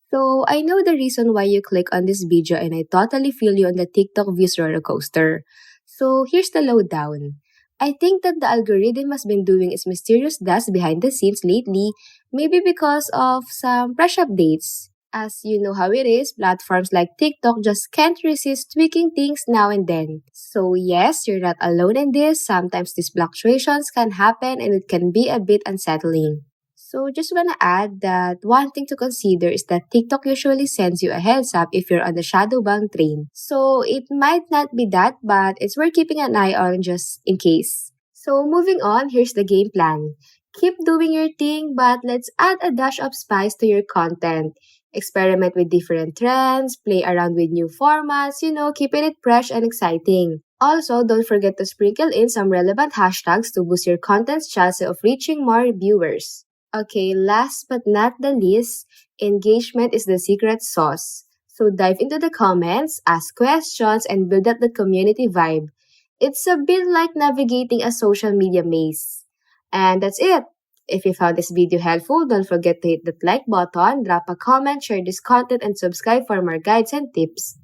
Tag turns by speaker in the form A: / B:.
A: So, I know the reason why you click on this video and I totally feel you on the TikTok views roller coaster. So, here's the lowdown. I think that the algorithm has been doing its mysterious dance behind the scenes lately, maybe because of some fresh updates. As you know how it is, platforms like TikTok just can't resist tweaking things now and then. So, yes, you're not alone in this. Sometimes these fluctuations can happen and it can be a bit unsettling. So just want to add that one thing to consider is that TikTok usually sends you a heads up if you're on the shadow ban train. So it might not be that, but it's worth keeping an eye on just in case. So moving on, here's the game plan. Keep doing your thing, but let's add a dash of spice to your content. Experiment with different trends, play around with new formats, keeping it fresh and exciting. Also, don't forget to sprinkle in some relevant hashtags to boost your content's chance of reaching more viewers. Okay, last but not the least, engagement is the secret sauce. So dive into the comments, ask questions, and build up the community vibe. It's a bit like navigating a social media maze. And that's it. If you found this video helpful, don't forget to hit that like button, drop a comment, share this content, and subscribe for more guides and tips.